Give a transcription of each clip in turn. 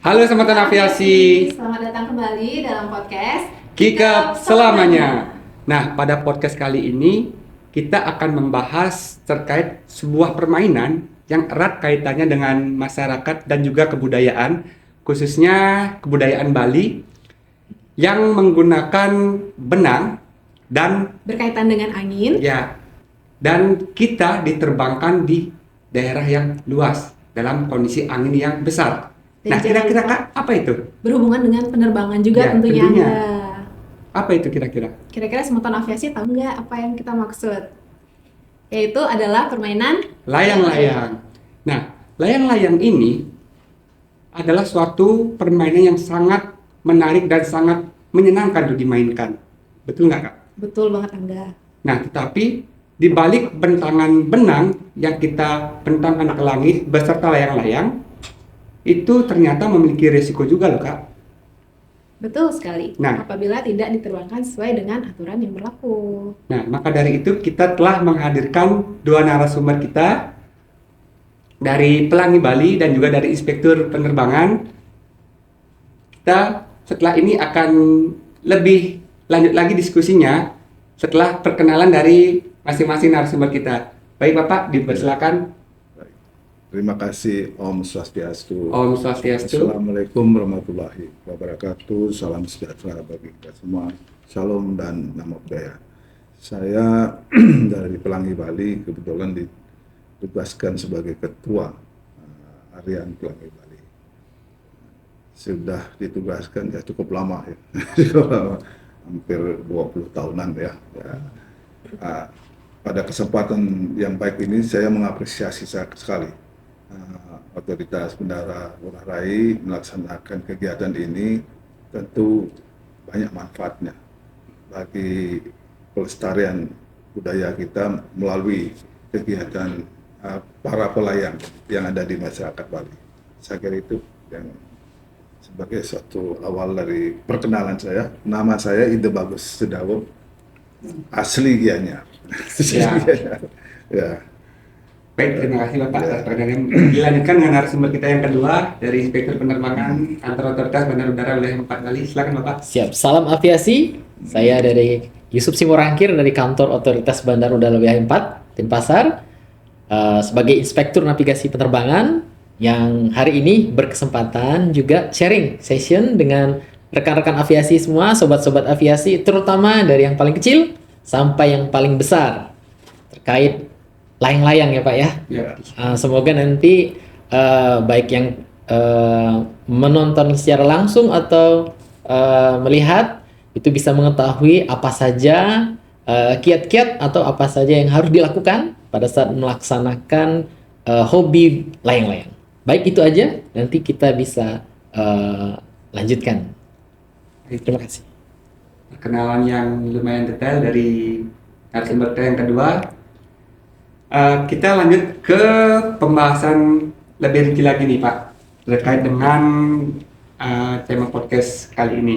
Halo Sematan Aviasi, Selamat datang kembali dalam podcast Kikap selamanya. Nah, pada podcast kali ini kita akan membahas terkait sebuah permainan yang erat kaitannya dengan masyarakat dan juga kebudayaan, khususnya kebudayaan Bali yang menggunakan benang dan berkaitan dengan angin. ya, dan kita diterbangkan di daerah yang luas dalam kondisi angin yang besar. Dan Nah, jangan kira-kira lupa Kak, apa itu? berhubungan dengan penerbangan juga Ya, tentunya tentunya. Anda. Apa itu kira-kira? Kira-kira Semeton Aviasi tahu nggak apa yang kita maksud? Yaitu adalah permainan Layang-layang. Nah, layang-layang ini adalah suatu permainan yang sangat menarik dan sangat menyenangkan untuk dimainkan. Betul nggak, Kak? Betul banget Anda. Nah, tetapi di balik bentangan benang yang kita bentangkan ke langit beserta layang-layang, itu ternyata memiliki resiko juga loh, Kak. Betul sekali. Nah. Apabila tidak diterbangkan sesuai dengan aturan yang berlaku. Nah, maka dari itu kita telah menghadirkan dua narasumber kita dari Pelangi Bali dan juga dari Inspektur Penerbangan. Kita setelah ini akan lebih lanjut lagi diskusinya setelah perkenalan dari masing-masing narasumber kita. Baik Bapak, dipersilakan. Baik. Terima kasih Om Swastiastu. Om Swastiastu. Assalamualaikum warahmatullahi wabarakatuh. Salam sejahtera bagi kita semua. Shalom dan namo buddhaya. Saya dari Pelangi Bali kebetulan ditugaskan sebagai ketua harian Pelangi Bali. Sudah ditugaskan ya cukup lama ya. Hampir 20 tahunan ya. Pada kesempatan yang baik ini saya mengapresiasi sekali Otoritas Bandara Ngurah Rai melaksanakan kegiatan ini. Tentu banyak manfaatnya bagi pelestarian budaya kita melalui kegiatan para pelayang yang ada di masyarakat Bali. Saya kira itu yang sebagai suatu awal dari perkenalan saya. Nama saya Ide Bagus Sedawo, asli Gianyar. Ya. Baik, terima kasih Bapak atas perkenalan. Dilanjutkan dengan narasumber kita yang kedua dari Inspektur Penerbangan Kantor Otoritas Bandar Udara Wilayah 4 Bali. Silakan Bapak. Siap, salam aviasi. Saya dari Yusuf Simorangkir dari Kantor Otoritas Bandar Udara Wilayah 4, Denpasar, sebagai Inspektur Navigasi Penerbangan yang hari ini berkesempatan juga sharing session dengan rekan-rekan aviasi semua, sobat-sobat aviasi, terutama dari yang paling kecil sampai yang paling besar terkait layang-layang ya Pak ya. Ya. Semoga nanti baik yang menonton secara langsung atau melihat itu bisa mengetahui apa saja kiat-kiat atau apa saja yang harus dilakukan pada saat melaksanakan hobi layang-layang. Baik itu aja, nanti kita bisa lanjutkan. Terima kasih. Perkenalan yang lumayan detail dari narasumber kita yang kedua. Kita lanjut ke pembahasan lebih rinci lagi nih Pak, terkait dengan tema podcast kali ini.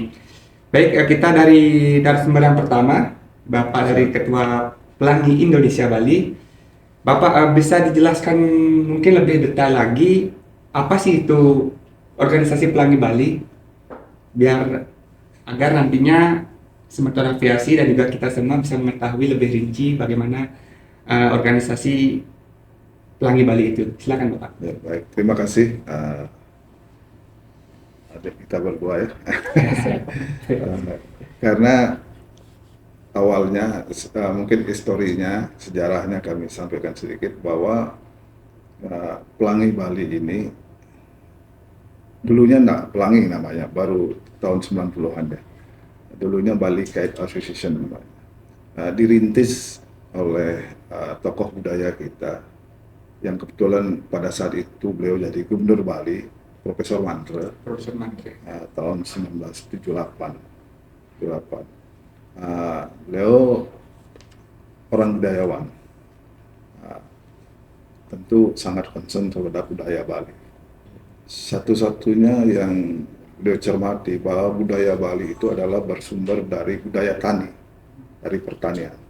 Baik, kita dari narasumber yang pertama, Bapak dari Ketua Pelangi Indonesia Bali. Bapak bisa dijelaskan mungkin lebih detail lagi apa sih itu organisasi Pelangi Bali, biar agar nantinya Semeton Aviasi dan juga kita semua bisa mengetahui lebih rinci bagaimana organisasi Pelangi Bali itu. Silakan Bapak. Ya, baik, terima kasih adik kita berdua ya. Karena awalnya mungkin historinya, sejarahnya kami sampaikan sedikit bahwa Pelangi Bali ini dulunya enggak Pelangi namanya, baru tahun 90-an ya. Dulunya Bali Kite Association namanya. Dirintis oleh tokoh budaya kita yang kebetulan pada saat itu beliau jadi Gubernur Bali, Profesor Mantre. Profesor Mantre. Tahun 1978. Beliau orang budayawan. Tentu sangat concern terhadap budaya Bali. Satu-satunya yang beliau cermati bahwa budaya Bali itu adalah bersumber dari budaya tani, dari pertanian.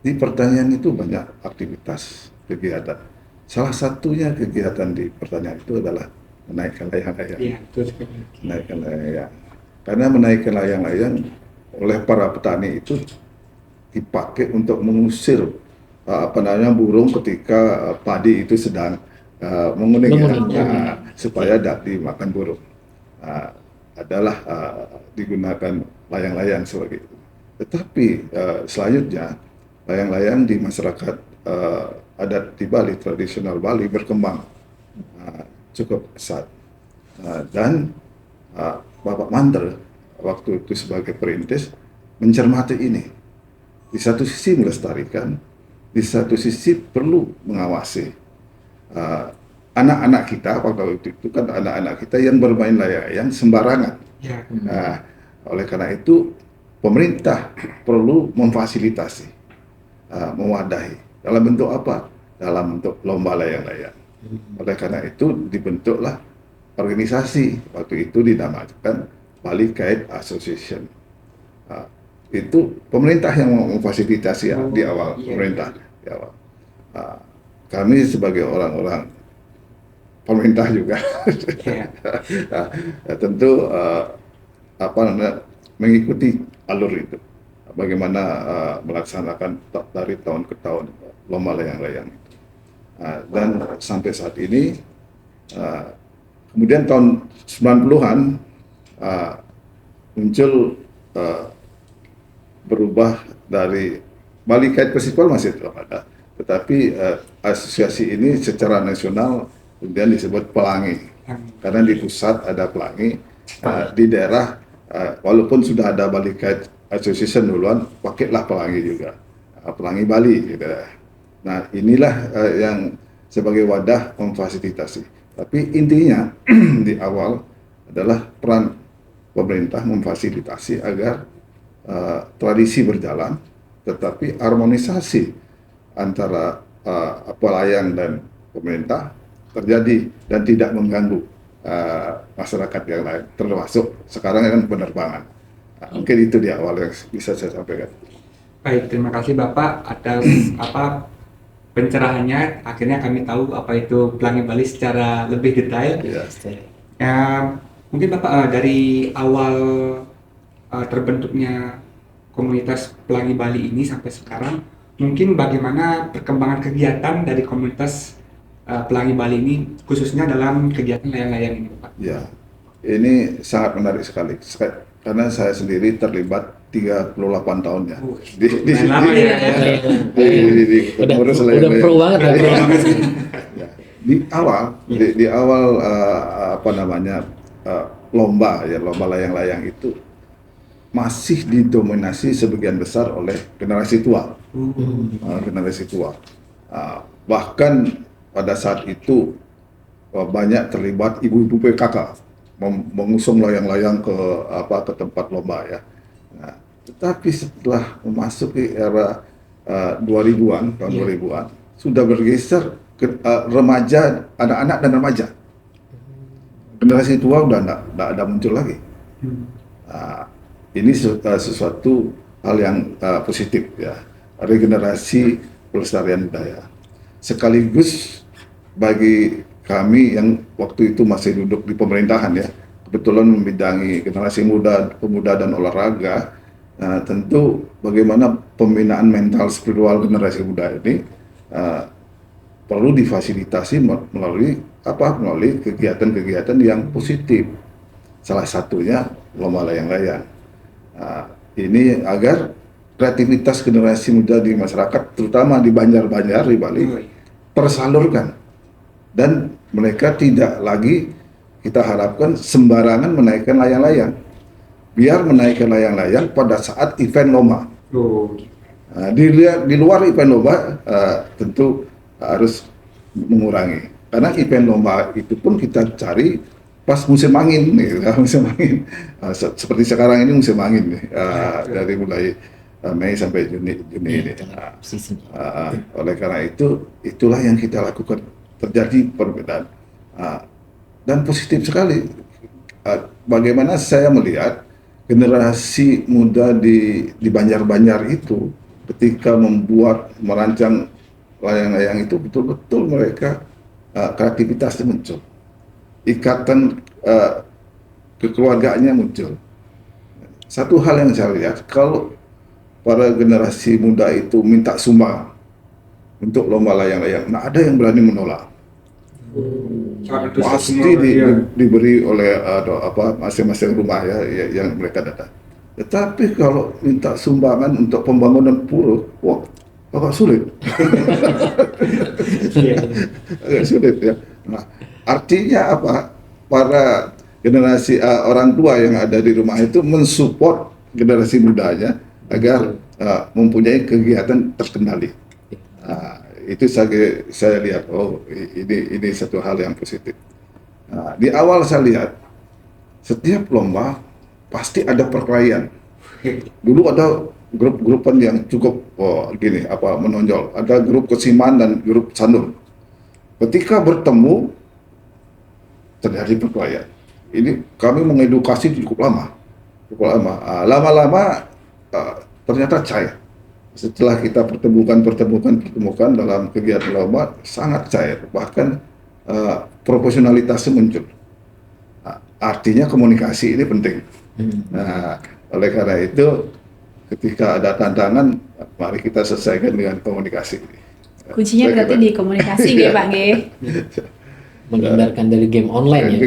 Di pertanian itu banyak aktivitas, kegiatan. Salah satunya kegiatan di pertanian itu adalah menaikkan layang-layang. Iya, betul sekali. Menaikkan layang-layang. Karena menaikkan layang-layang oleh para petani itu dipakai untuk mengusir burung ketika padi itu sedang menguning, Menguning, ya. ya. Supaya tidak dimakan burung. Adalah digunakan layang-layang sebagai itu. Tetapi selanjutnya layang-layang di masyarakat adat di Bali, tradisional Bali berkembang cukup pesat. Dan Bapak Mantel waktu itu sebagai perintis mencermati ini. Di satu sisi melestarikan, di satu sisi perlu mengawasi anak-anak kita. Waktu itu kan anak-anak kita yang bermain layang-layang sembarangan. Ya, Oleh karena itu pemerintah perlu memfasilitasi, mewadahi. Dalam bentuk apa? Dalam bentuk lomba layang-layang. Oleh karena itu dibentuklah organisasi, waktu itu dinamakan Bali Kite Association. Itu pemerintah yang memfasilitasi ya, di awal, iya. pemerintah di awal. Kami sebagai orang-orang pemerintah juga Iya. tentu mengikuti alur itu, bagaimana melaksanakan dari tahun ke tahun lomba layang-layang itu. Dan sampai saat ini, kemudian tahun 90-an muncul berubah dari Bali Kite Festival masih tetap ada, tetapi asosiasi ini secara nasional kemudian disebut Pelangi, karena di pusat ada Pelangi, di daerah walaupun sudah ada Bali Kite Association duluan, pakailah Pelangi juga, Pelangi Bali gitu. Nah inilah yang sebagai wadah memfasilitasi. Tapi intinya di awal adalah peran pemerintah memfasilitasi agar tradisi berjalan, tetapi harmonisasi antara pelayang dan pemerintah terjadi dan tidak mengganggu masyarakat yang lain, termasuk sekarang kan penerbangan. Mungkin itu di awal yang bisa saya sampaikan. Baik, terima kasih Bapak atas pencerahannya. Akhirnya kami tahu apa itu Pelangi Bali secara lebih detail. Ya. Mungkin Bapak dari awal terbentuknya komunitas Pelangi Bali ini sampai sekarang, mungkin bagaimana perkembangan kegiatan dari komunitas Pelangi Bali ini, khususnya dalam kegiatan layang-layang ini, Pak? Ya, ini sangat menarik sekali. Karena saya sendiri terlibat 38 tahun ya. Lama ya. Udah pro banget ya. Ya. Di awal lomba layang-layang itu masih didominasi sebagian besar oleh generasi tua. Generasi tua. Bahkan pada saat itu banyak terlibat ibu-ibu PKK mengusung layang-layang ke tempat lomba ya. Nah, tetapi setelah memasuki era 2000-an, tahun 2000-an, sudah bergeser ke remaja, anak-anak dan remaja. Generasi tua udah nggak ada muncul lagi. Ini sesuatu hal yang positif ya, regenerasi pelestarian budaya. Sekaligus bagi kami yang waktu itu masih duduk di pemerintahan ya, kebetulan membidangi generasi muda, pemuda dan olahraga, tentu bagaimana pembinaan mental spiritual generasi muda ini perlu difasilitasi melalui kegiatan-kegiatan yang positif. Salah satunya lomba layang-layang. Ini agar kreativitas generasi muda di masyarakat, terutama di Banjar-Banjar di Bali, tersalurkan. Dan mereka tidak lagi, kita harapkan, sembarangan menaikkan layang-layang. Biar menaikkan layang-layang pada saat event lomba. Di luar event lomba tentu harus mengurangi. Karena event lomba itu pun kita cari pas musim angin, musim angin. Seperti sekarang ini musim angin, dari mulai Mei sampai Juni ini. Oleh karena itu, itulah yang kita lakukan. Terjadi perbedaan dan positif sekali. Bagaimana saya melihat generasi muda di Banjar-Banjar itu ketika merancang layang-layang itu betul-betul mereka kreativitasnya muncul. ikatan kekeluargaannya muncul. Satu hal yang saya lihat, kalau para generasi muda itu minta sumbang untuk lomba layang-layang, nah ada yang berani menolak. Sangat antusias Pasti semua, iya. diberi oleh masing-masing rumah ya yang mereka datang. Tetapi kalau minta sumbangan untuk pembangunan pura, wah agak sulit. Iya. Agak sulit ya. Nah, artinya apa? Para generasi orang tua yang ada di rumah itu mensupport generasi mudanya agar mempunyai kegiatan terkendali. Itu saya lihat, oh ini satu hal yang positif. Nah, di awal saya lihat setiap lomba pasti ada perkelahian. Dulu ada grup-grupan yang cukup menonjol. Ada grup Kesiman dan grup Sanur. Ketika bertemu terjadi perkelahian. Ini kami mengedukasi cukup lama. Lama-lama ternyata cair. Setelah kita pertemukan dalam kegiatan lomba sangat cair, bahkan profesionalitasnya muncul. Nah, artinya komunikasi ini penting. Nah, oleh karena itu ketika ada tantangan, mari kita selesaikan dengan komunikasi. Kuncinya berarti di komunikasi nggih Pak nggih. Menghindarkan dari game online ya.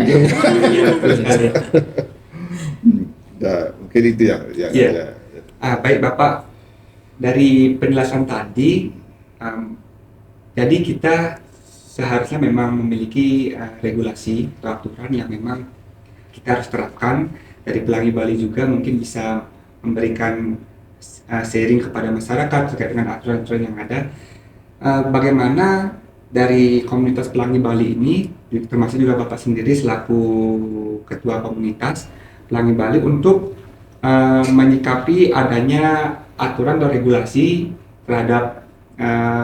Nah, mungkin itu yang Iya. Baik Bapak, dari penjelasan tadi, jadi kita seharusnya memang memiliki regulasi atau aturan yang memang kita harus terapkan. Dari Pelangi Bali juga mungkin bisa memberikan sharing kepada masyarakat terkait dengan aturan-aturan yang ada. Bagaimana dari komunitas Pelangi Bali ini, termasuk juga Bapak sendiri selaku ketua komunitas Pelangi Bali untuk menyikapi adanya aturan dan regulasi terhadap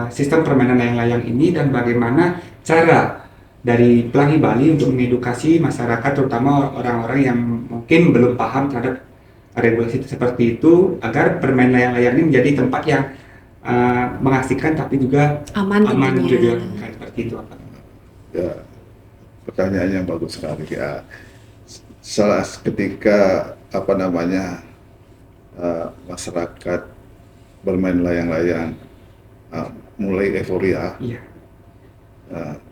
sistem permainan layang-layang ini, dan bagaimana cara dari Pelangi Bali untuk mengedukasi masyarakat, terutama orang-orang yang mungkin belum paham terhadap regulasi seperti itu, agar permainan layang-layang ini menjadi tempat yang mengasihkan tapi juga Aman juga tentunya. seperti itu. Ya, pertanyaan yang bagus sekali ya. Salah ketika masyarakat bermain layang-layang mulai euforia, Iya.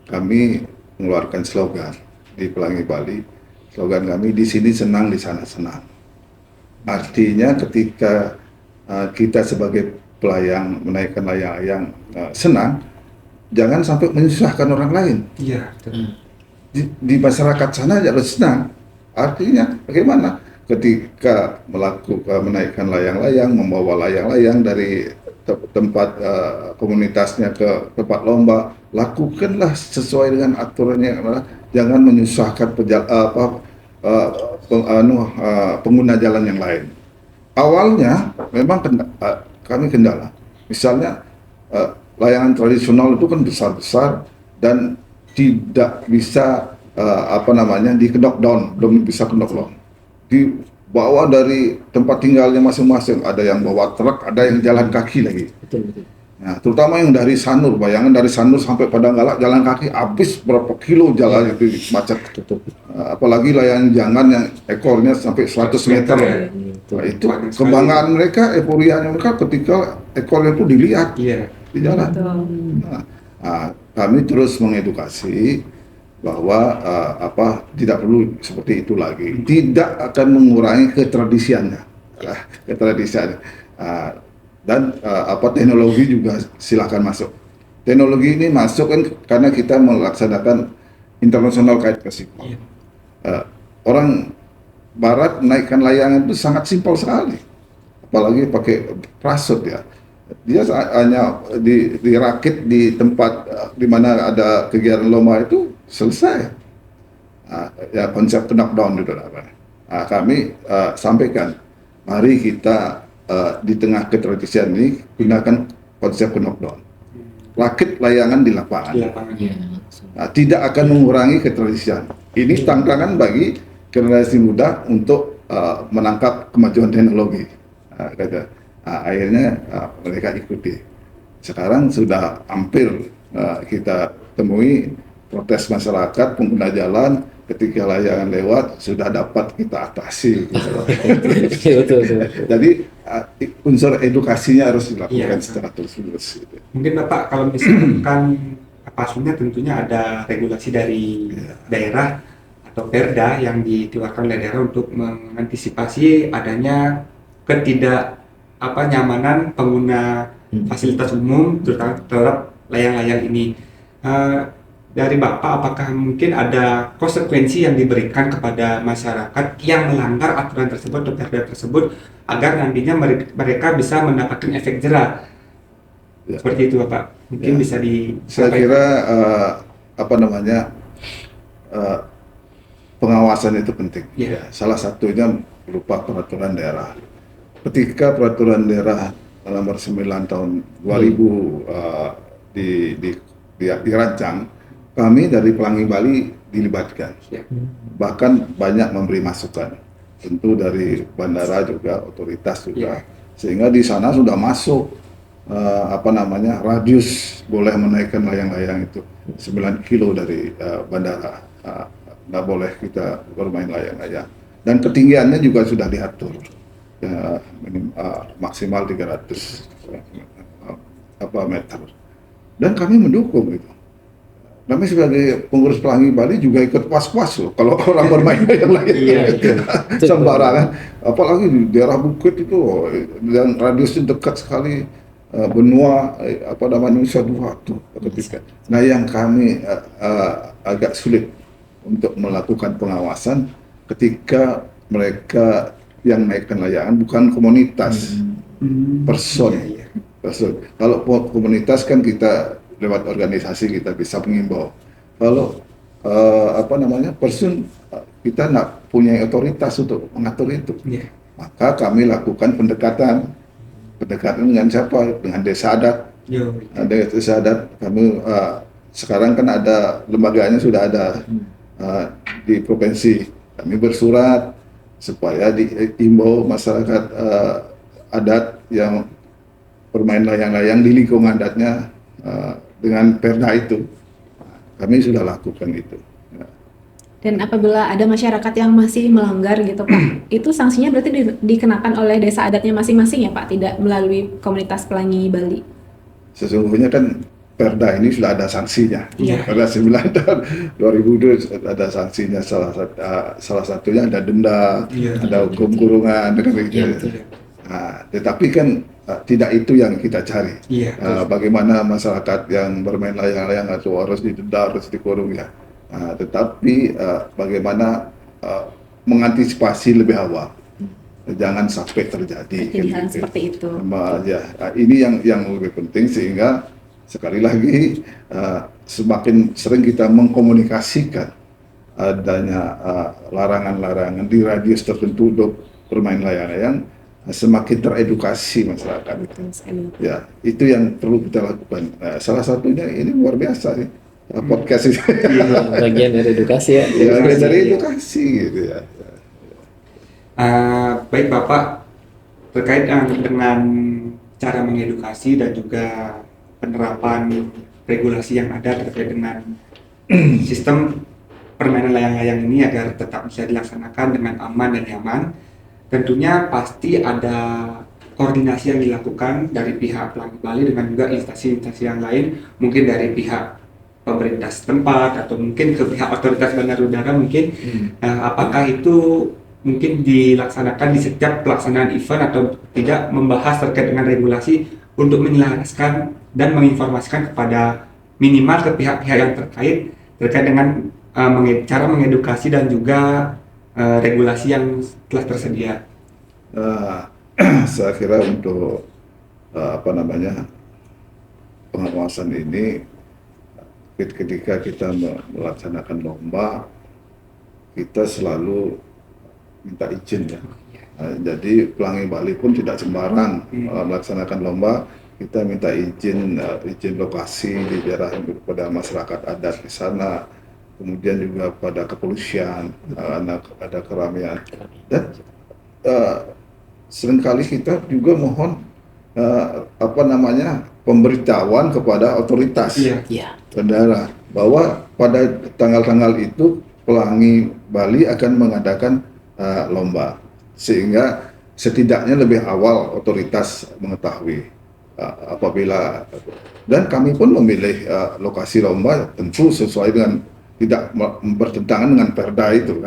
kami mengeluarkan slogan di Pelangi Bali. Slogan kami, di sini senang, di sana senang. Artinya ketika kita sebagai pelayang menaikkan layang-layang senang, jangan sampai menyusahkan orang lain. Iya, betul. Di masyarakat sana harus senang. Artinya bagaimana? Ketika menaikkan layang-layang, membawa layang-layang dari tempat komunitasnya ke tempat lomba, lakukanlah sesuai dengan aturannya. Jangan menyusahkan pengguna jalan yang lain. Awalnya memang kami kendala. Misalnya layangan tradisional itu kan besar-besar dan tidak bisa di knockdown, belum bisa knockdown. Dibawa dari tempat tinggalnya masing-masing. Ada yang bawa truk, ada yang jalan kaki lagi. Betul. Nah, terutama yang dari Sanur, bayangkan dari Sanur sampai Padanggalak jalan kaki habis berapa kilo jalan itu macet. Apalagi layangan jangan yang ekornya sampai 100 meter. Nah, itu kebanggaan mereka, euforianya mereka ketika ekornya itu dilihat di jalan. Nah, kami terus mengedukasi bahwa tidak perlu seperti itu lagi. Tidak akan mengurangi ketradisiannya. Dan teknologi juga silakan masuk. Teknologi ini masuk kan karena kita melaksanakan international kite festival. Orang Barat menaikkan layangan itu sangat simpel sekali, apalagi pakai parasut ya. Dia hanya dirakit di tempat di mana ada kegiatan lomba itu selesai. Ya konsep knockdown itu apa. Kami sampaikan, mari kita di tengah ketradisian ini gunakan konsep knockdown. Rakit layangan di lapangan. Tidak akan mengurangi ketradisian. Ini tantangan bagi generasi muda untuk menangkap kemajuan teknologi. Akhirnya mereka ikuti. Sekarang sudah hampir kita temui protes masyarakat pengguna jalan ketika layangan lewat sudah dapat kita atasi. Gitu. Betul. Jadi unsur edukasinya harus dilakukan Iya. secara terus-menerus. Gitu. Mungkin Bapak kalau misalkan pastinya tentunya ada regulasi dari daerah atau Perda yang dikeluarkan oleh daerah untuk mengantisipasi adanya nyamanan pengguna fasilitas umum terhadap layang-layang ini. Dari Bapak, apakah mungkin ada konsekuensi yang diberikan kepada masyarakat yang melanggar aturan tersebut atau perda tersebut agar nantinya mereka bisa mendapatkan efek jerah? Ya. Seperti itu Bapak. Mungkin Ya. bisa Saya kira pengawasan itu penting. Ya. Salah satunya berupa peraturan daerah. Ketika peraturan daerah nomor 9 tahun 2000 dirancang, kami dari Pelangi Bali dilibatkan. Ya. Bahkan banyak memberi masukan. Tentu dari bandara juga, otoritas juga. Sehingga di sana sudah masuk radius boleh menaikkan layang-layang itu 9 kilo dari bandara. Nggak boleh kita bermain layang-layang. Dan ketinggiannya juga sudah diatur. Maksimal 300 meter. Dan kami mendukung itu. Kami sebagai pengurus Pelangi Bali juga ikut was-was loh kalau orang bermain layang-layang. Iya, Sembarangan. Apalagi di daerah bukit itu yang radiusnya dekat sekali, benua Nusa Dua tuh ketika. Nah, yang kami agak sulit untuk melakukan pengawasan ketika mereka yang naikkan layangan bukan komunitas, person. Kalau komunitas kan kita lewat organisasi kita bisa mengimbau. Kalau person kita nggak punya otoritas untuk mengatur itu. Maka kami lakukan pendekatan dengan siapa? Dengan desa adat. Desa adat kami sekarang kan ada lembaganya sudah ada di provinsi. Kami bersurat supaya diimbau masyarakat adat yang bermain layang-layang di lingkungan adatnya dengan perda itu. Kami sudah lakukan itu. Dan apabila ada masyarakat yang masih melanggar gitu Pak, itu sanksinya berarti dikenakan oleh desa adatnya masing-masing ya Pak, tidak melalui komunitas Pelangi Bali? Sesungguhnya kan perda ini sudah ada sanksinya. Iya. Perda 9 tahun 2002 ada sanksinya, salah satunya ada denda, ada hukum kurungan, gitu. Nah, tetapi kan tidak itu yang kita cari. Bagaimana masyarakat yang bermain layang-layang atau harus didenda, harus dikurung ya. Tetapi bagaimana mengantisipasi lebih awal, jangan sampai terjadi. Pilihan seperti itu. Ini yang lebih penting, sehingga sekali lagi semakin sering kita mengkomunikasikan adanya larangan-larangan di radius tertentu untuk bermain layang-layang, semakin teredukasi masyarakat. Ya, itu yang perlu kita lakukan. Salah satunya ini luar biasa nih. Podcast itu. Bagian dari edukasi ya. Bagian dari edukasi gitu ya. Baik Bapak, terkait dengan cara mengedukasi dan juga penerapan regulasi yang ada terkait dengan sistem permainan layang-layang ini agar tetap bisa dilaksanakan dengan aman dan nyaman, tentunya pasti ada koordinasi yang dilakukan dari pihak Pelangi Bali dengan juga instansi-instansi yang lain, mungkin dari pihak pemerintah setempat atau mungkin ke pihak otoritas bandar udara mungkin. Apakah itu mungkin dilaksanakan di setiap pelaksanaan event atau tidak, membahas terkait dengan regulasi untuk menjelaskan dan menginformasikan kepada minimal ke pihak-pihak yang terkait dengan cara mengedukasi dan juga regulasi yang telah tersedia? Saya kira untuk pengawasan ini, ketika kita melaksanakan lomba, kita selalu minta izin ya. Jadi Pelangi Bali pun tidak sembarang melaksanakan lomba. Kita minta izin lokasi di daerah kepada masyarakat adat di sana, kemudian juga pada kepolisian, ada keramaian. Dan seringkali kita juga mohon pemberitahuan kepada otoritas bandara bahwa pada tanggal-tanggal itu Pelangi Bali akan mengadakan lomba, sehingga setidaknya lebih awal otoritas mengetahui apabila, dan kami pun memilih lokasi lomba tentu sesuai dengan tidak bertentangan dengan perda itu.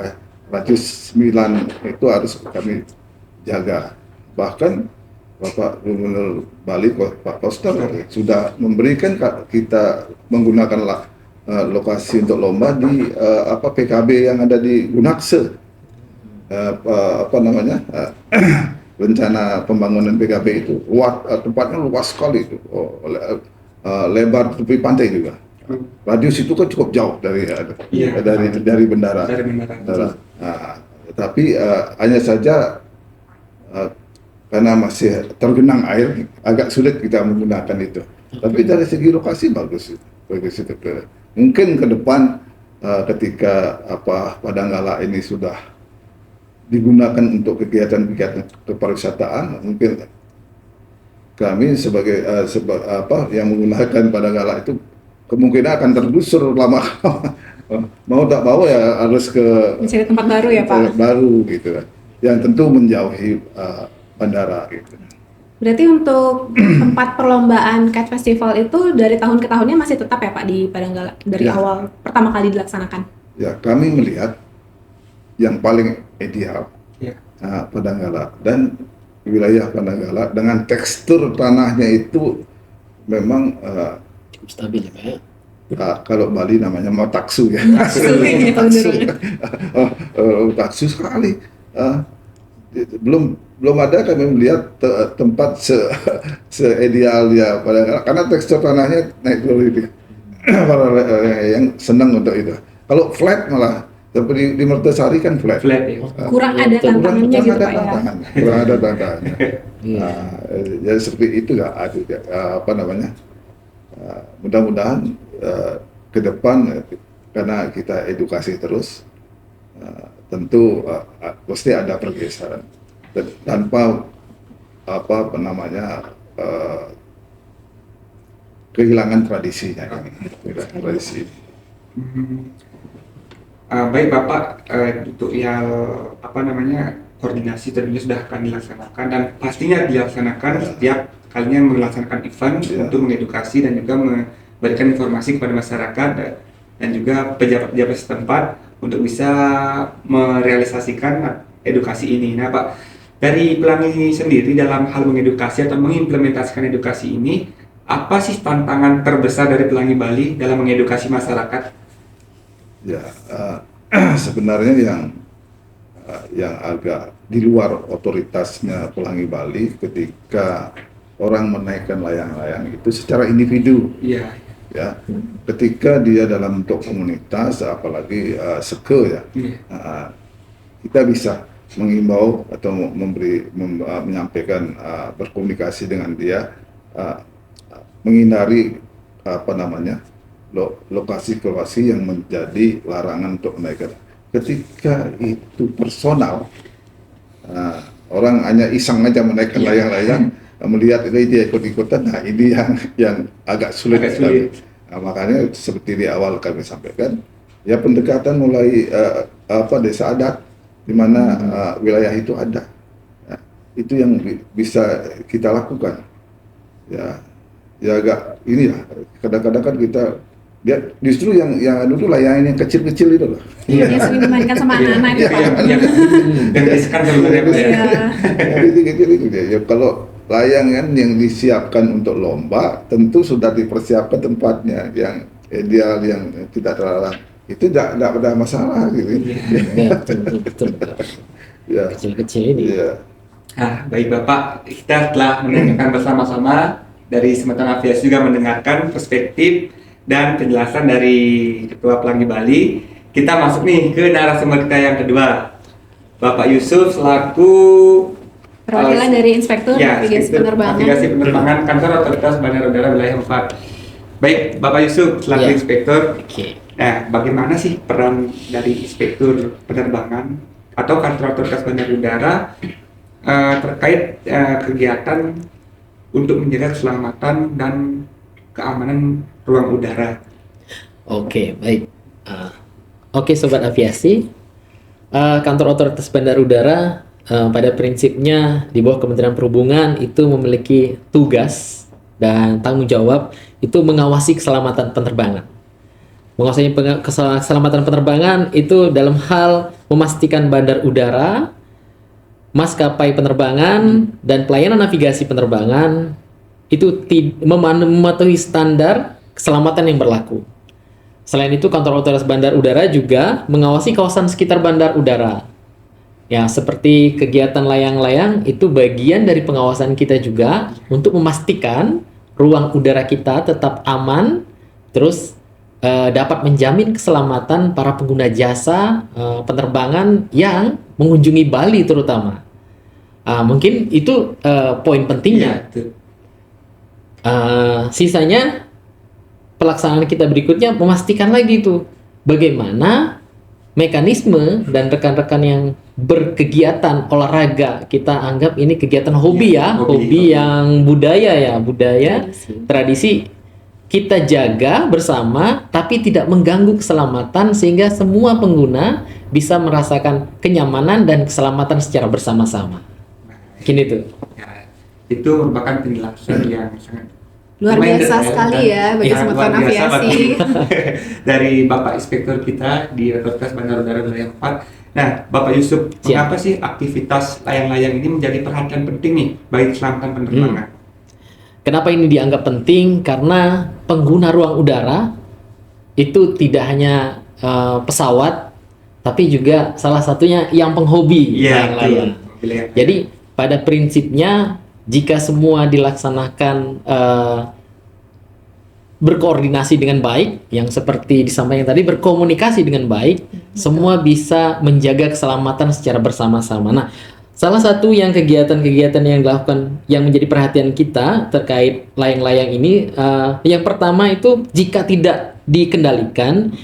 Radius 9 itu harus kami jaga. Bahkan Bapak Gubernur Bali, Pak Koster, sudah memberikan kita menggunakan lokasi untuk lomba di PKB yang ada di Gunakse. Apa namanya, rencana pembangunan PKB itu tempatnya luas sekali itu, lebar tepi pantai juga. Radius itu kan cukup jauh dari bendara. Tapi hanya saja karena masih tergenang air, agak sulit kita menggunakan itu. Tapi dari segi lokasi bagus itu. Mungkin ke depan ketika Padanggala ini sudah digunakan untuk kegiatan-kegiatan kepariwisataan, mungkin kami sebagai yang menggunakan Padanggala itu kemungkinan akan tergusur lama. Mau tak mau ya harus mencari tempat baru ya Pak. Baru gitu kan, yang tentu menjauhi bandara gitu. Berarti untuk tempat perlombaan Kite Festival itu dari tahun ke tahunnya masih tetap ya Pak di Padanggala dari awal pertama kali dilaksanakan? Ya, kami melihat yang paling ideal Padanggala, dan wilayah Padanggala dengan tekstur tanahnya itu memang cukup stabil ya Pak ya. Kalau Bali namanya Mataksu ya. Taksu sekali. Belum ada kami melihat tempat se-ideal ya Padanggala, karena tekstur tanahnya naik turun. Para yang senang untuk itu. Kalau flat malah seperti di Mertasari kan flat. Ya. Kurang ada tantangannya gitu Pak ya. Kurang ada tantangannya. Ya seperti itu ya. Mudah-mudahan ke depan karena kita edukasi terus, tentu pasti ada pergeseran tanpa kehilangan tradisinya ini. Tradisi. Baik Bapak, untuk yang koordinasi tentunya sudah akan dilaksanakan dan pastinya dilaksanakan setiap kalinya melaksanakan event untuk mengedukasi dan juga memberikan informasi kepada masyarakat dan juga pejabat-pejabat setempat untuk bisa merealisasikan edukasi ini. Nah Pak, dari Pelangi sendiri dalam hal mengedukasi atau mengimplementasikan edukasi ini, apa sih tantangan terbesar dari Pelangi Bali dalam mengedukasi masyarakat? Ya, sebenarnya yang agak di luar otoritasnya Pelangi Bali ketika orang menaikkan layang-layang itu secara individu. Iya. Ya, ketika dia dalam bentuk komunitas, apalagi seke ya, kita bisa mengimbau atau menyampaikan, berkomunikasi dengan dia, menghindari lokasi-lokasi yang menjadi larangan untuk menaikkan. Ketika itu personal, orang hanya iseng aja menaikkan layang-layang, melihat ini dia ikut-ikutan, nah ini yang agak sulit. Nah, makanya seperti di awal kami sampaikan, ya pendekatan mulai desa adat di mana wilayah itu ada, itu yang bisa kita lakukan. Ya agak ini ya, kadang-kadang kan kita justru yang dulu layangan yang kecil-kecil itu loh. Iya, yang sering dimainkan sama anak-anak itu Pak. Yang riskan sebenarnya Pak ya. Kecil-kecil itu ya. Kalau layangan yang disiapkan untuk lomba tentu sudah dipersiapkan tempatnya yang ideal, yang tidak terlarang, itu tidak ada masalah gitu. Betul. Ya. Kecil-kecil ini. Ya. Baik Bapak, kita telah mendengarkan bersama-sama dari Semeton Aviasi juga mendengarkan perspektif dan penjelasan dari Ketua Pelangi Bali. Kita masuk nih ke narasumber kita yang kedua, Bapak Yusuf selaku perwakilan dari Inspektur Navigasi Penerbangan Kantor Otoritas Bandara Udara Wilayah 4. Baik, Bapak Yusuf selaku Inspektur. Nah, bagaimana sih peran dari Inspektur Penerbangan atau Kantor Otoritas Bandara Udara terkait kegiatan untuk menjaga keselamatan dan keamanan ruang udara? Oke, baik. Oke, Sobat Aviasi, kantor otoritas bandar udara pada prinsipnya di bawah Kementerian Perhubungan itu memiliki tugas dan tanggung jawab itu mengawasi keselamatan penerbangan. Menguasai keselamatan penerbangan itu dalam hal memastikan bandar udara, maskapai penerbangan, dan pelayanan navigasi penerbangan itu mematuhi standar keselamatan yang berlaku. Selain itu, kantor otoritas bandar udara juga mengawasi kawasan sekitar bandar udara. Ya, seperti kegiatan layang-layang itu bagian dari pengawasan kita juga untuk memastikan ruang udara kita tetap aman, terus dapat menjamin keselamatan para pengguna jasa penerbangan yang mengunjungi Bali terutama. Mungkin itu poin pentingnya. Iya, Sisanya pelaksanaan kita berikutnya memastikan lagi itu bagaimana mekanisme dan rekan-rekan yang berkegiatan olahraga, kita anggap ini kegiatan hobi Ya, ya, hobi. hobi yang budaya Tradisi. tradisi kita jaga bersama tapi tidak mengganggu keselamatan sehingga semua pengguna bisa merasakan kenyamanan dan keselamatan secara bersama-sama. Gini tuh. Ya, itu merupakan penjelasan yang sangat Luar lumayan biasa detail sekali dan- ya bagi ya, Sobat luar biasa Aviasi. banget. Dari Bapak Inspektur kita di Otoritas Bandar Udara Wilayah 4. Nah, Bapak Yusuf, Siap. mengapa sih aktivitas layang-layang ini menjadi perhatian penting nih bagi keselamatan penerbangan? Kenapa ini dianggap penting? Karena pengguna ruang udara itu tidak hanya pesawat, tapi juga salah satunya yang penghobi Iya, layang-layang. betul. Jadi pada prinsipnya jika semua dilaksanakan berkoordinasi dengan baik, yang seperti disampaikan tadi berkomunikasi dengan baik, semua bisa menjaga keselamatan secara bersama-sama. Nah, salah satu yang kegiatan-kegiatan yang dilakukan yang menjadi perhatian kita terkait layang-layang ini, yang pertama itu jika tidak dikendalikan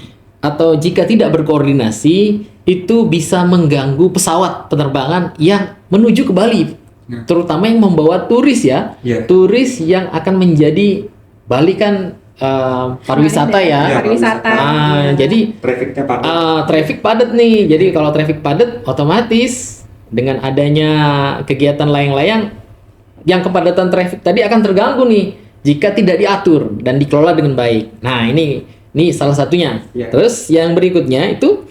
atau jika tidak berkoordinasi, itu bisa mengganggu pesawat penerbangan yang menuju ke Bali. Nah. Terutama yang membawa turis ya, Iya. turis yang akan menjadi Bali kan pariwisata Iya, ya. pariwisata. Jadi Trafficnya padat. traffic padat nih. Jadi kalau traffic padat, otomatis dengan adanya kegiatan layang-layang, yang kepadatan traffic tadi akan terganggu nih jika tidak diatur dan dikelola dengan baik. Nah, ini salah satunya. Iya. Terus yang berikutnya itu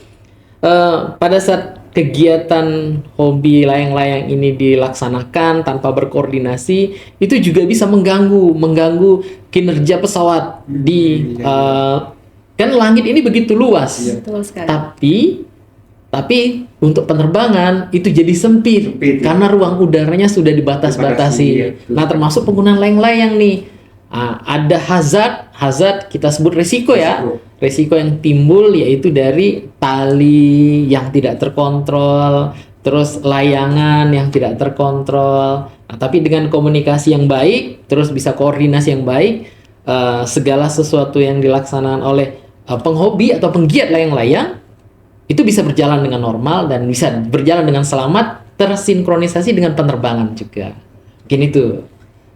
pada saat kegiatan hobi layang-layang ini dilaksanakan tanpa berkoordinasi, itu juga bisa mengganggu kinerja pesawat di kan langit ini begitu luas. Iya. Betul sekali. Tapi untuk penerbangan itu jadi sempit, Sempit, ya. karena ruang udaranya sudah dibatasi. Iya, betul. Nah, termasuk penggunaan layang-layang nih. Ada hazard kita sebut resiko ya. Resiko yang timbul yaitu dari tali yang tidak terkontrol, terus layangan yang tidak terkontrol. Nah, tapi dengan komunikasi yang baik, terus bisa koordinasi yang baik, segala sesuatu yang dilaksanakan oleh penghobi atau penggiat layang-layang itu bisa berjalan dengan normal dan bisa berjalan dengan selamat, tersinkronisasi dengan penerbangan juga. Gini tuh.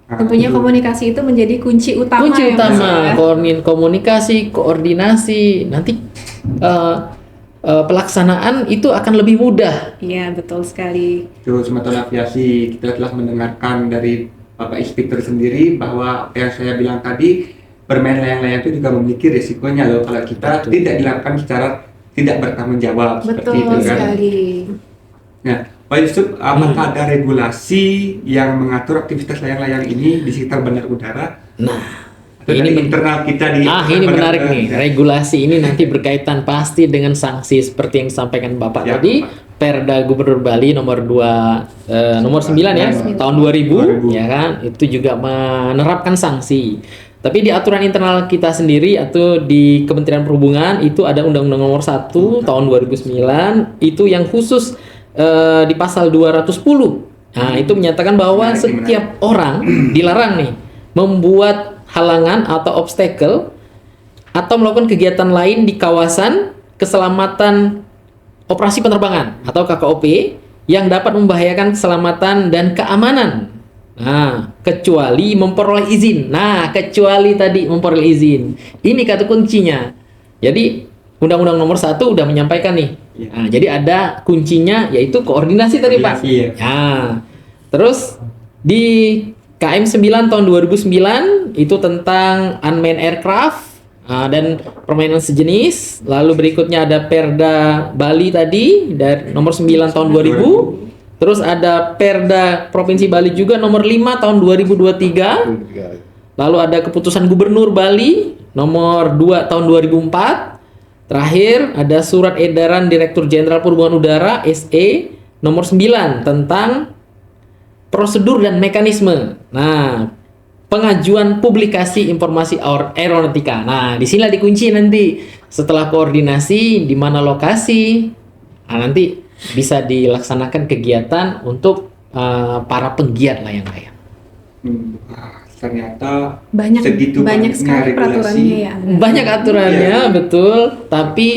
Tentunya komunikasi itu menjadi kunci utama. Kunci ya, Mas, utama, ya. komunikasi, koordinasi, nanti pelaksanaan itu akan lebih mudah. Iya, betul sekali. Itu Sobat Aviasi, kita telah mendengarkan dari Bapak Inspektur sendiri bahwa apa yang saya bilang tadi, bermain layang-layang itu juga memiliki risikonya loh kalau kita Betul. tidak dilakukan secara tidak bertanggung jawab seperti Betul itu kan. sekali. Nah, Pak Yusuf, apakah ada regulasi yang mengatur aktivitas layang-layang ini di sekitar bandar udara? Nah, Atau ini dari internal kita di ini bandar menarik udara? nih. Regulasi ini nanti berkaitan pasti dengan sanksi seperti yang disampaikan Bapak Ya, tadi. Pak. Perda Gubernur Bali nomor 9 ya, tahun 2000 ya kan, itu juga menerapkan sanksi. Tapi di aturan internal kita sendiri atau di Kementerian Perhubungan itu ada Undang-Undang nomor 1 tahun 2009 itu yang khusus di pasal 210. Nah, itu menyatakan bahwa Menarik, setiap orang dilarang nih membuat halangan atau obstacle atau melakukan kegiatan lain di kawasan keselamatan operasi penerbangan atau KKOP yang dapat membahayakan keselamatan dan keamanan. Nah, kecuali memperoleh izin. Nah, kecuali tadi memperoleh izin. Ini kata kuncinya. Jadi Undang-Undang Nomor 1 udah menyampaikan nih. Iya. Nah, jadi ada kuncinya yaitu koordinasi tadi Pak. Koordinasi, ya. Nah, terus di KM 9 tahun 2009 itu tentang unmanned aircraft dan permainan sejenis. Lalu berikutnya ada Perda Bali tadi dari nomor 9 tahun 2000. Terus ada Perda Provinsi Bali juga nomor 5 tahun 2023. Lalu ada keputusan Gubernur Bali nomor 2 tahun 2004. Terakhir ada Surat Edaran Direktur Jenderal Perhubungan Udara SE nomor 9 tentang prosedur dan mekanisme. Nah, pengajuan publikasi informasi aeronautika. Nah, di sinilah dikunci nanti setelah koordinasi di mana lokasi. Nah, nanti bisa dilaksanakan kegiatan untuk para penggiat layang-layang. Ternyata banyak segitu banyak banyaknya sekali regulasi. peraturannya ya. Banyak aturannya, Iya. betul. Tapi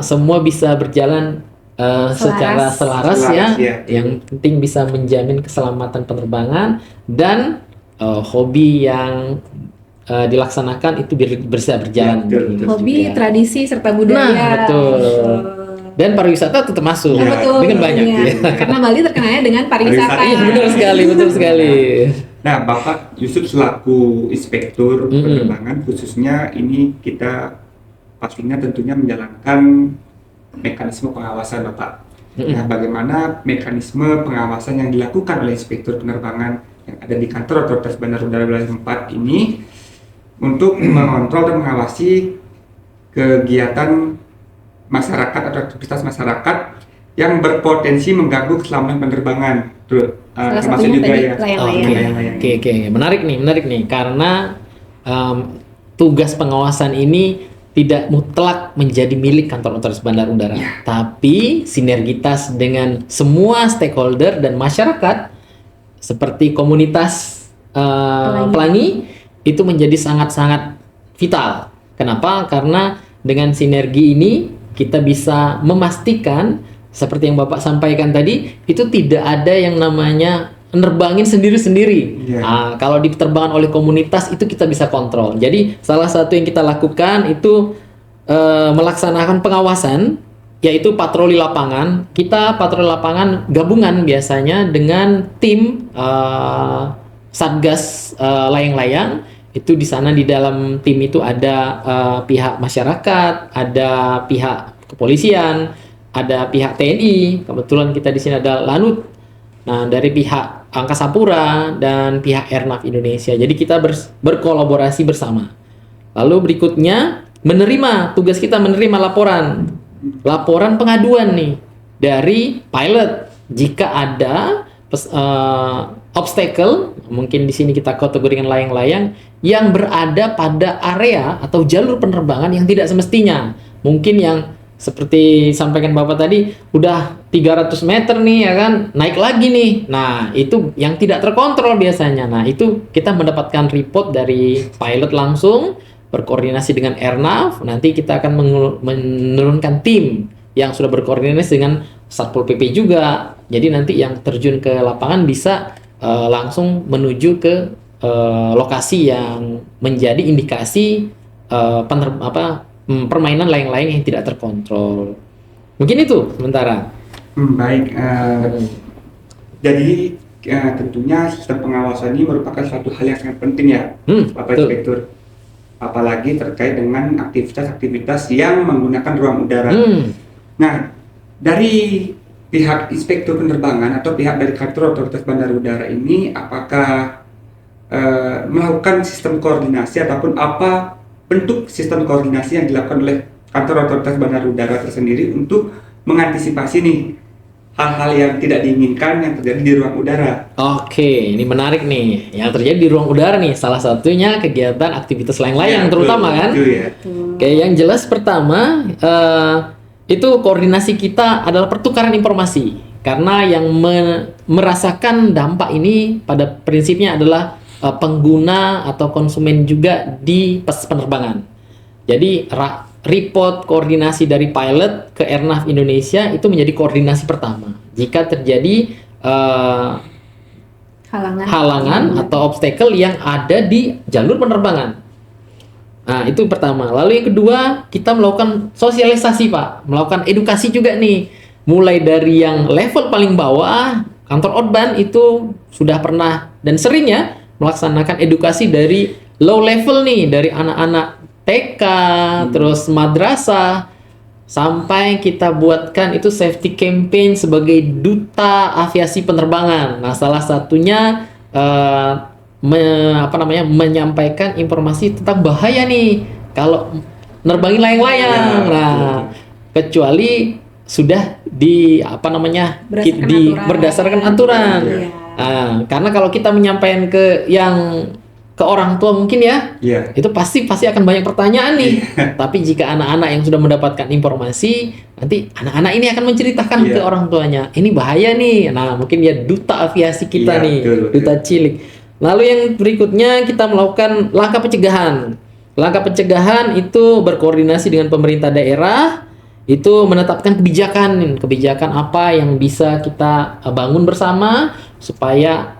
semua bisa berjalan secara selaras ya. ya. Yang penting bisa menjamin keselamatan penerbangan dan hobi yang dilaksanakan itu bisa berjalan. Ya, betul, betul. Hobi, juga. tradisi serta budaya. Nah, betul. Dan pariwisata tetap masuk Ya, Ya, betul. dengan banyak. Iya. Ya. Karena Bali terkenalnya dengan pariwisata. Iya, betul sekali, betul sekali. Nah, Bapak Yusuf selaku inspektur Mm-mm. penerbangan khususnya ini kita pastinya tentunya menjalankan mekanisme pengawasan Bapak. Mm-mm. Nah, bagaimana mekanisme pengawasan yang dilakukan oleh inspektur penerbangan yang ada di kantor Otoritas Bandar Udara Wilayah 4 ini untuk mengontrol dan mengawasi kegiatan masyarakat atau aktivitas masyarakat yang berpotensi mengganggu keselamatan penerbangan. Salah Termasuk satunya juga tadi ya layang-layang. layang-layang. Oke. Menarik nih karena tugas pengawasan ini tidak mutlak menjadi milik kantor otoritas bandar udara, tapi sinergitas dengan semua stakeholder dan masyarakat seperti komunitas pelangi itu menjadi sangat-sangat vital. Kenapa? Karena dengan sinergi ini kita bisa memastikan seperti yang Bapak sampaikan tadi, itu tidak ada yang namanya nerbangin sendiri-sendiri. Iya. Nah, kalau diterbangan oleh komunitas itu kita bisa kontrol. Jadi salah satu yang kita lakukan itu melaksanakan pengawasan, yaitu patroli lapangan. Kita patroli lapangan gabungan biasanya dengan tim Satgas layang-layang. Itu di sana di dalam tim itu ada pihak masyarakat, ada pihak kepolisian, ada pihak TNI. Kebetulan kita di sini ada Lanut. Nah, dari pihak Angkasa Pura dan pihak Airnav Indonesia. Jadi kita berkolaborasi bersama. Lalu berikutnya tugas kita menerima laporan pengaduan nih dari pilot jika ada obstacle, mungkin di sini kita kategorikan layang-layang yang berada pada area atau jalur penerbangan yang tidak semestinya. Mungkin yang seperti sampaikan Bapak tadi udah 300 meter nih ya kan, naik lagi nih. Nah, itu yang tidak terkontrol biasanya. Nah, itu kita mendapatkan report dari pilot langsung berkoordinasi dengan Airnav. Nanti kita akan menurunkan tim yang sudah berkoordinasi dengan Satpol PP juga. Jadi nanti yang terjun ke lapangan bisa langsung menuju ke lokasi yang menjadi indikasi permainan layang-layang yang tidak terkontrol. Mungkin itu sementara. Baik. Jadi tentunya sistem pengawasan ini merupakan suatu hal yang sangat penting ya, Bapak betul. Inspektur. Apalagi terkait dengan aktivitas-aktivitas yang menggunakan ruang udara. Nah, dari pihak inspektur penerbangan atau pihak dari kantor otoritas bandar udara ini, apakah melakukan sistem koordinasi ataupun apa bentuk sistem koordinasi yang dilakukan oleh kantor otoritas bandar udara tersendiri untuk mengantisipasi nih hal-hal yang tidak diinginkan yang terjadi di ruang udara? Oke, ini menarik nih. Yang terjadi di ruang udara nih, salah satunya kegiatan aktivitas layang-layang Ya, terutama betul, kan. betul ya. Oke, yang jelas pertama itu koordinasi kita adalah pertukaran informasi. Karena yang merasakan dampak ini pada prinsipnya adalah pengguna atau konsumen juga di penerbangan. Jadi report koordinasi dari pilot ke Airnav Indonesia itu menjadi koordinasi pertama. Jika terjadi halangan atau obstacle yang ada di jalur penerbangan. Nah, itu pertama. Lalu yang kedua, kita melakukan sosialisasi, Pak. Melakukan edukasi juga nih. Mulai dari yang level paling bawah, kantor Outban itu sudah pernah dan sering ya melaksanakan edukasi dari low level nih, dari anak-anak TK, terus madrasah, sampai kita buatkan itu safety campaign sebagai duta aviasi penerbangan. Nah, salah satunya menyampaikan informasi tentang bahaya nih kalau nerbangin layang-layang. Ya, Nah, kecuali sudah berdasarkan aturan. Iya. Nah, karena kalau kita menyampaikan ke orang tua mungkin ya, Iya. itu pasti akan banyak pertanyaan nih. Tapi jika anak-anak yang sudah mendapatkan informasi, nanti anak-anak ini akan menceritakan Iya. ke orang tuanya, ini bahaya nih. Nah, mungkin ya duta aviasi kita Iya, nih, betul. duta cilik. Lalu yang berikutnya kita melakukan langkah pencegahan. Langkah pencegahan itu berkoordinasi dengan pemerintah daerah, itu menetapkan kebijakan apa yang bisa kita bangun bersama supaya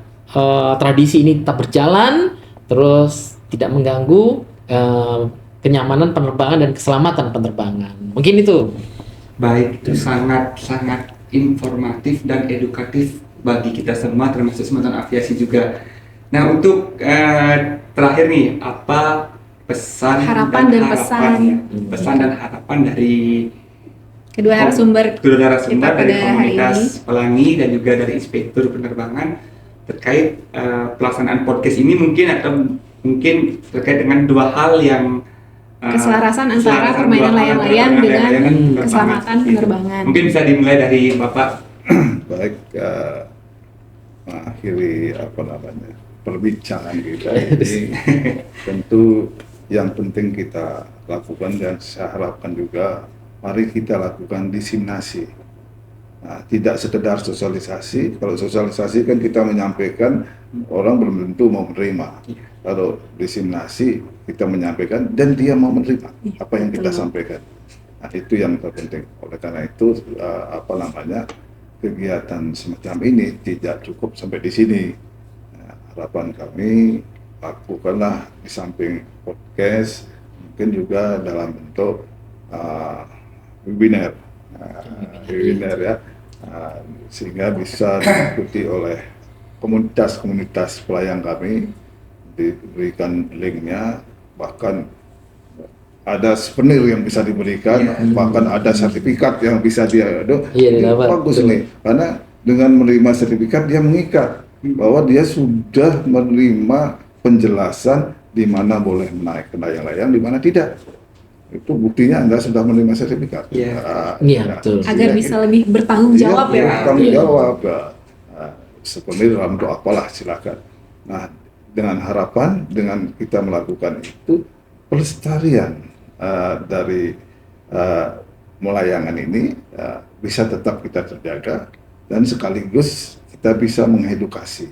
tradisi ini tetap berjalan, terus tidak mengganggu kenyamanan penerbangan dan keselamatan penerbangan. Mungkin itu. Baik, itu sangat informatif dan edukatif bagi kita semua, termasuk semantan aviasi juga. Nah, untuk terakhir nih, apa pesan Harapan dan pesan. ya? Pesan dan harapan dari Kedua narasumber kedua narasumber kita dari pada hari komunitas ini. Pelangi dan juga dari inspektur penerbangan terkait pelaksanaan podcast ini, mungkin terkait dengan dua hal yang Keselarasan antara keselarasan permainan dua hal layang-layang antara dengan layang-layang dan penerbangan. keselamatan Gitu. penerbangan. Mungkin bisa dimulai dari Bapak. Baik, mengakhiri perbincangan kita ini tentu yang penting kita lakukan dan saya harapkan juga mari kita lakukan diseminasi. Nah, tidak sekedar sosialisasi. Kalau sosialisasi kan kita menyampaikan, orang belum tentu mau menerima. Kalau diseminasi kita menyampaikan dan dia mau menerima apa yang kita betul. sampaikan. Nah, itu yang terpenting. Oleh karena itu kegiatan semacam ini tidak cukup sampai di sini. Nah, harapan kami lakukanlah di samping podcast, mungkin juga dalam bentuk webinar, ya, sehingga bisa diikuti oleh komunitas-komunitas pelayang kami, diberikan linknya, bahkan ada souvenir yang bisa diberikan, bahkan ada sertifikat yang bisa dia Iya, dapat. bagus Betul. nih, karena dengan menerima sertifikat dia mengikat bahwa dia sudah menerima penjelasan di mana boleh menaik ke layang-layang, di mana tidak. Itu buktinya Anda sudah menerima sertifikat. Iya. Iya, betul. Agar bisa lebih bertanggung jawab ya, Pak. bertanggung Iya. jawab. Sebenarnya dalam bentuk apalah silakan. Nah, dengan harapan dengan kita melakukan itu pelestarian dari melayangan ini bisa tetap kita terjaga dan sekaligus kita bisa mengedukasi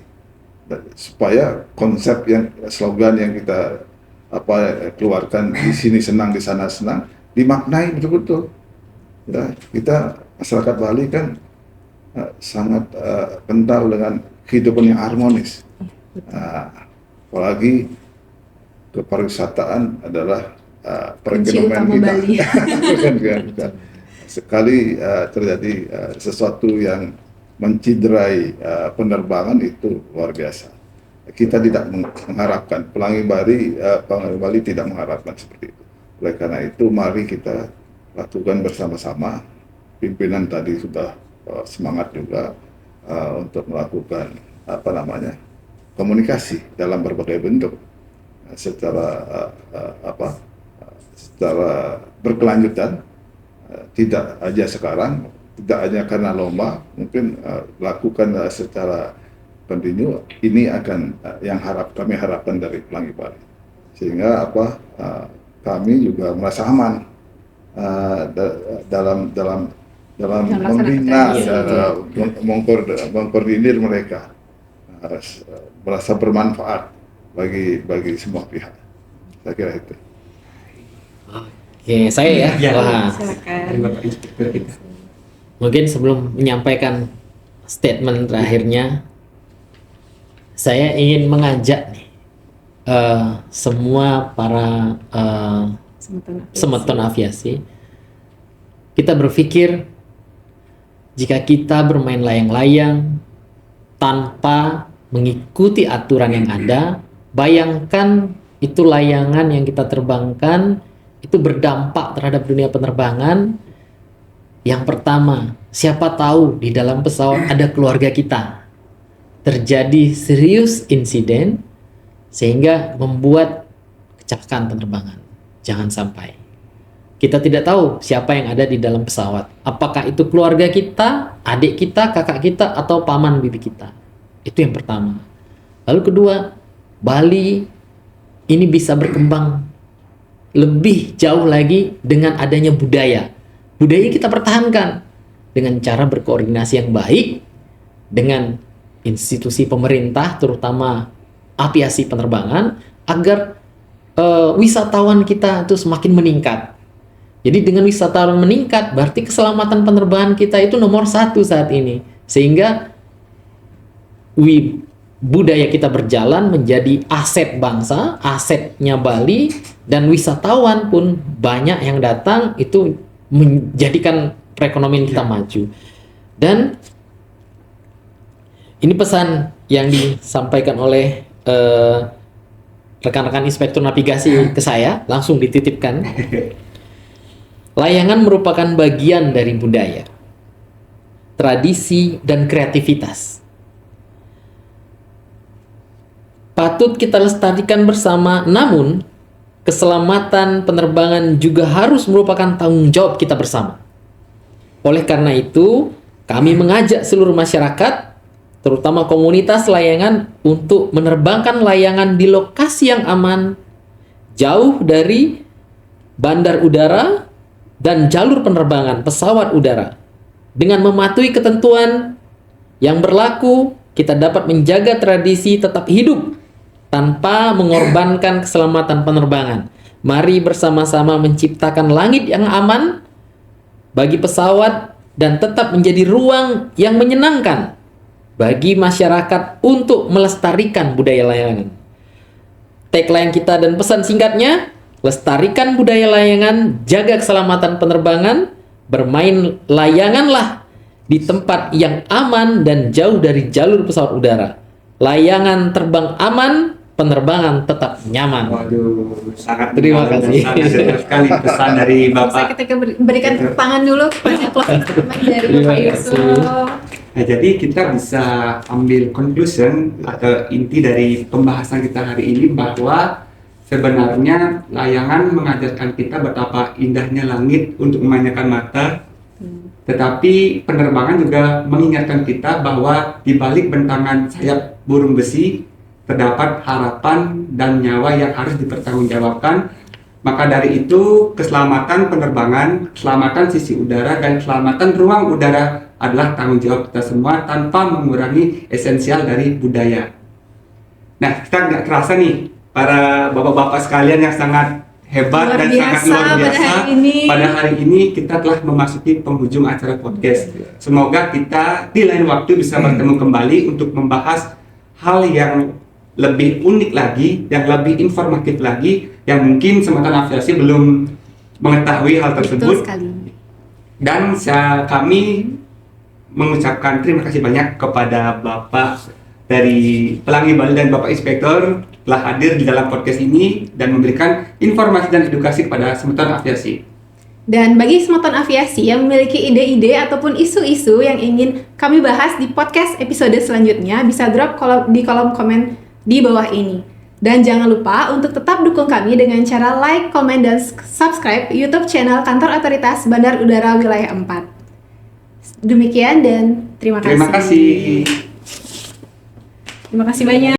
supaya konsep slogan yang kita keluarkan, di sini senang, di sana senang, dimaknai betul-betul. Ya, kita masyarakat Bali kan sangat kental dengan kehidupan yang harmonis. Apalagi kepariwisataan adalah Kunci perekonomian utama kita. Bali. Bukan. Sekali terjadi sesuatu yang menciderai penerbangan itu luar biasa. Kita tidak mengharapkan, Pelangi Bali tidak mengharapkan seperti itu. Oleh karena itu, mari kita lakukan bersama-sama. Pimpinan tadi sudah semangat juga untuk melakukan komunikasi dalam berbagai bentuk, secara berkelanjutan, tidak aja sekarang, tidak hanya karena lomba, mungkin lakukan secara continue. Ini akan yang kami harapkan dari Pelangi Bali, sehingga kami juga merasa aman dalam membina, mengkoordinir mereka, merasa bermanfaat bagi semua pihak. Saya kira itu. Oke, saya ya. Ya. Wah, Silakan. Dari Bapak Inspektur kita. mungkin sebelum menyampaikan statement terakhirnya, saya ingin mengajak nih semua para semeton aviasi, kita berpikir jika kita bermain layang-layang tanpa mengikuti aturan yang ada, bayangkan itu layangan yang kita terbangkan itu berdampak terhadap dunia penerbangan. Yang pertama, siapa tahu di dalam pesawat ada keluarga kita. Terjadi serius insiden sehingga membuat kecelakaan penerbangan. Jangan sampai. Kita tidak tahu siapa yang ada di dalam pesawat. Apakah itu keluarga kita, adik kita, kakak kita, atau paman bibi kita. Itu yang pertama. Lalu kedua, Bali ini bisa berkembang lebih jauh lagi dengan adanya budaya. Budaya kita pertahankan dengan cara berkoordinasi yang baik dengan institusi pemerintah, terutama aviasi penerbangan, agar wisatawan kita itu semakin meningkat. Jadi dengan wisatawan meningkat, berarti keselamatan penerbangan kita itu nomor 1 saat ini. Sehingga budaya kita berjalan menjadi aset bangsa, asetnya Bali, dan wisatawan pun banyak yang datang, itu menjadikan perekonomian kita maju. Dan ini pesan yang disampaikan oleh rekan-rekan inspektur navigasi ke saya, langsung dititipkan. Layangan merupakan bagian dari budaya, tradisi, dan kreativitas. Patut kita lestarikan bersama, namun keselamatan penerbangan juga harus merupakan tanggung jawab kita bersama. Oleh karena itu, kami mengajak seluruh masyarakat, terutama komunitas layangan, untuk menerbangkan layangan di lokasi yang aman, jauh dari bandar udara dan jalur penerbangan pesawat udara. Dengan mematuhi ketentuan yang berlaku, kita dapat menjaga tradisi tetap hidup tanpa mengorbankan keselamatan penerbangan. Mari bersama-sama menciptakan langit yang aman bagi pesawat dan tetap menjadi ruang yang menyenangkan bagi masyarakat untuk melestarikan budaya layangan. Tagline kita dan pesan singkatnya, lestarikan budaya layangan, jaga keselamatan penerbangan, bermain layanganlah di tempat yang aman dan jauh dari jalur pesawat udara. Layangan terbang aman, penerbangan tetap nyaman. Waduh, sangat Terima kasih. Sangat benar sekali pesan dari Bisa Bapak. kita berikan tepuk tangan dulu kepada closing statement dari Terima Bapak kasih. Yusuf. Nah, jadi kita bisa ambil conclusion atau inti dari pembahasan kita hari ini bahwa sebenarnya layangan mengajarkan kita betapa indahnya langit untuk memanjakan mata. Tetapi penerbangan juga mengingatkan kita bahwa di balik bentangan sayap burung besi terdapat harapan dan nyawa yang harus dipertanggungjawabkan. Maka dari itu, keselamatan penerbangan, keselamatan sisi udara, dan keselamatan ruang udara adalah tanggung jawab kita semua tanpa mengurangi esensial dari budaya. Nah, kita nggak terasa nih, para bapak-bapak sekalian yang sangat hebat Luar dan biasa sangat luar biasa. pada hari ini. Pada hari ini kita telah memasuki penghujung acara podcast. Semoga kita di lain waktu bisa bertemu kembali untuk membahas hal yang lebih unik lagi, yang lebih informatif lagi, yang mungkin Semeton Aviasi belum mengetahui hal Betul tersebut. sekali. Dan kami mengucapkan terima kasih banyak kepada Bapak dari Pelangi Bali dan Bapak Inspektor telah hadir di dalam podcast ini dan memberikan informasi dan edukasi kepada Semeton Aviasi. Dan bagi Semeton Aviasi yang memiliki ide-ide ataupun isu-isu yang ingin kami bahas di podcast episode selanjutnya, bisa drop di kolom komen di bawah ini. Dan jangan lupa untuk tetap dukung kami dengan cara like, komen, dan subscribe YouTube channel Kantor Otoritas Bandar Udara Wilayah 4. Demikian dan terima kasih. Terima kasih. Terima kasih banyak.